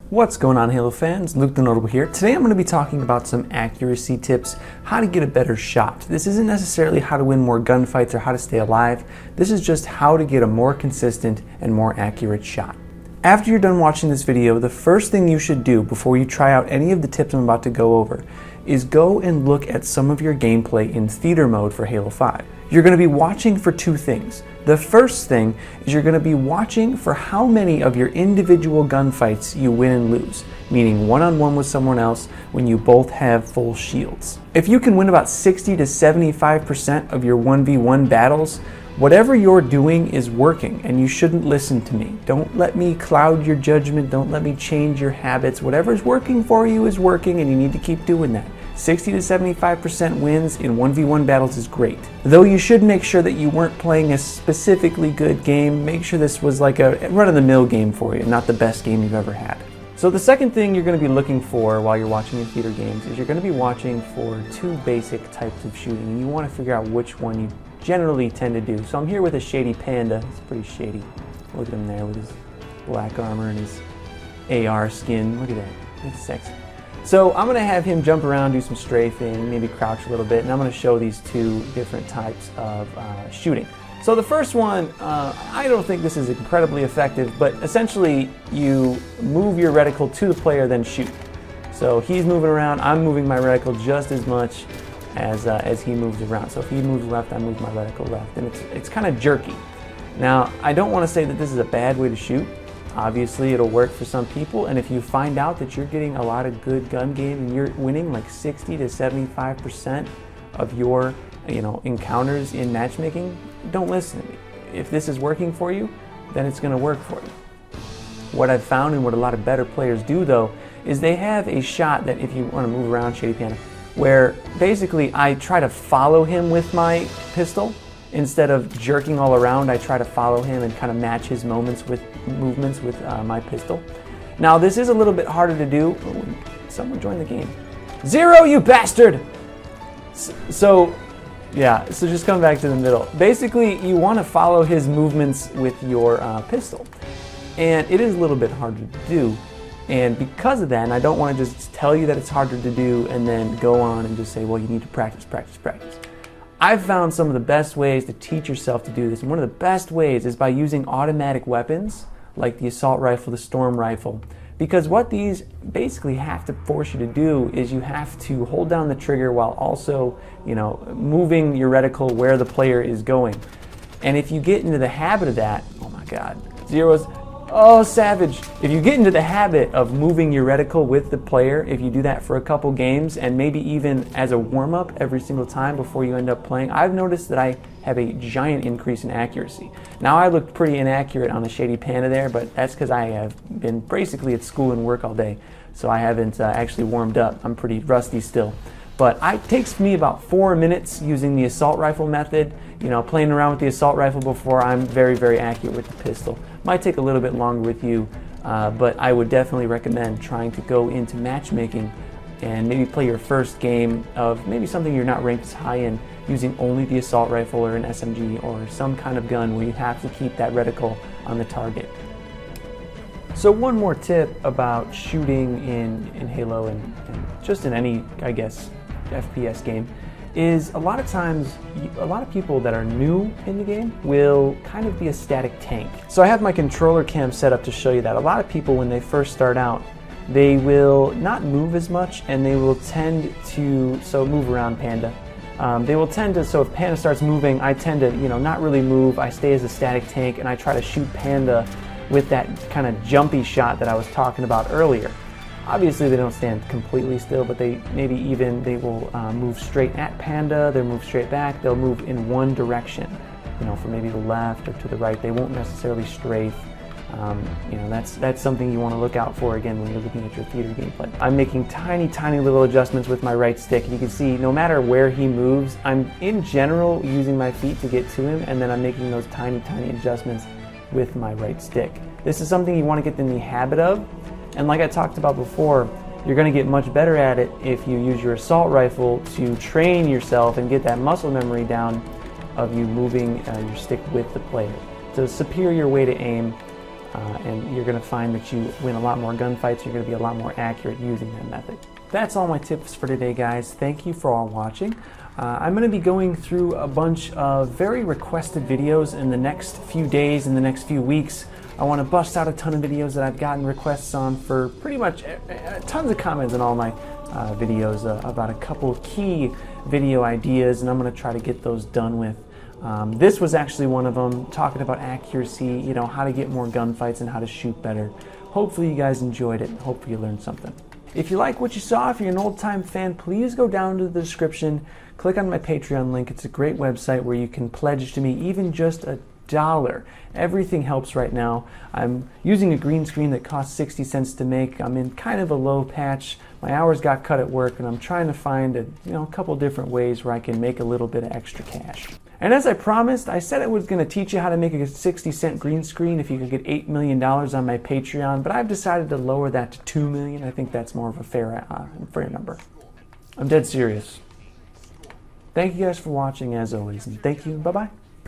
What's going on, Halo fans? Luke TheNotable here. Today I'm going to be talking about some accuracy tips, how to get a better shot. This isn't necessarily how to win more gunfights or how to stay alive. This is just how to get a more consistent and more accurate shot. After you're done watching this video, the first thing you should do before you try out any of the tips I'm about to go over is go and look at some of your gameplay in theater mode for Halo 5. You're going to be watching for two things. The first thing is you're going to be watching for how many of your individual gunfights you win and lose, meaning one-on-one with someone else when you both have full shields. If you can win about 60 to 75% of your 1v1 battles, whatever you're doing is working and you shouldn't listen to me. Don't let me cloud your judgment, don't let me change your habits. Whatever's working for you is working and you need to keep doing that. 60 to 75% wins in 1v1 battles is great. Though you should make sure that you weren't playing a specifically good game. Make sure this was like a run-of-the-mill game for you, not the best game you've ever had. So the second thing you're going to be looking for while you're watching your theater games is you're going to be watching for two basic types of shooting, and you want to figure out which one you generally tend to do. So I'm here with a shady panda. He's pretty shady. Look at him there with his black armor and his AR skin. Look at that. It's sexy. So I'm going to have him jump around, do some strafing, maybe crouch a little bit, and I'm going to show these two different types of shooting. So the first one, I don't think this is incredibly effective, but essentially you move your reticle to the player, then shoot. So he's moving around, I'm moving my reticle just as much as he moves around. So if he moves left, I move my reticle left, and it's kind of jerky. Now, I don't want to say that this is a bad way to shoot. Obviously, it'll work for some people, and if you find out that you're getting a lot of good gun game and you're winning like 60 to 75% of your encounters in matchmaking, don't listen to me. If this is working for you, then it's going to work for you. What I've found and what a lot of better players do, though, is they have a shot that, if you want to move around, Shady Panda, where basically I try to follow him with my pistol. Instead of jerking all around, I try to follow him and kind of match his movements with my pistol. Now, this is a little bit harder to do. Someone join the game. Zero, you bastard! So just come back to the middle. Basically, you want to follow his movements with your pistol. And it is a little bit harder to do. And because of that, and I don't want to just tell you that it's harder to do and then go on and just say, well, you need to practice, practice, practice. I've found some of the best ways to teach yourself to do this, and one of the best ways is by using automatic weapons like the assault rifle, the storm rifle, because what these basically have to force you to do is you have to hold down the trigger while also, moving your reticle where the player is going. And if you get into the habit of that, oh my God, Zero's, oh savage. If you get into the habit of moving your reticle with the player, if you do that for a couple games and maybe even as a warm-up every single time before you end up playing, I've noticed that I have a giant increase in accuracy. Now, I looked pretty inaccurate on the Shady Panda there, but that's because I have been basically at school and work all day, so I haven't actually warmed up. I'm pretty rusty still. But it takes me about 4 minutes using the assault rifle method, playing around with the assault rifle before I'm very, very accurate with the pistol. Might take a little bit longer with you, but I would definitely recommend trying to go into matchmaking and maybe play your first game of maybe something you're not ranked as high in, using only the assault rifle or an SMG or some kind of gun where you have to keep that reticle on the target. So one more tip about shooting in Halo and just in any, I guess, FPS game is a lot of times, a lot of people that are new in the game will kind of be a static tank. So I have my controller cam set up to show you that. A lot of people, when they first start out, they will not move as much and they will tend to, so move around Panda. They will tend to, so if Panda starts moving, I tend to, not really move. I stay as a static tank and I try to shoot Panda with that kind of jumpy shot that I was talking about earlier. Obviously, they don't stand completely still, but they will move straight at Panda, they'll move straight back, they'll move in one direction, from maybe the left or to the right. They won't necessarily strafe. That's something you want to look out for, again, when you're looking at your theater gameplay. I'm making tiny, tiny little adjustments with my right stick. You can see, no matter where he moves, I'm in general using my feet to get to him, and then I'm making those tiny, tiny adjustments with my right stick. This is something you want to get in the habit of. And like I talked about before, you're going to get much better at it if you use your assault rifle to train yourself and get that muscle memory down of you moving your stick with the player. It's a superior way to aim. and you're going to find that you win a lot more gunfights. You're going to be a lot more accurate using that method. That's all my tips for today, guys. Thank you for all watching. I'm going to be going through a bunch of very requested videos in the next few days, in the next few weeks. I want to bust out a ton of videos that I've gotten requests on for pretty much tons of comments on all my videos about a couple of key video ideas, and I'm going to try to get those done with. This was actually one of them, talking about accuracy, you know, how to get more gunfights and how to shoot better. Hopefully you guys enjoyed it. Hopefully you learned something. If you like what you saw, if you're an old-time fan, please go down to the description, click on my Patreon link. It's a great website where you can pledge to me even just $1. Everything helps right now. I'm using a green screen that costs 60 cents to make. I'm in kind of a low patch. My hours got cut at work, and I'm trying to find a couple different ways where I can make a little bit of extra cash. And as I promised, I said I was going to teach you how to make a 60-cent green screen if you could get $8 million on my Patreon, but I've decided to lower that to $2 million. I think that's more of a fair number. I'm dead serious. Thank you guys for watching as always, and thank you. Bye-bye.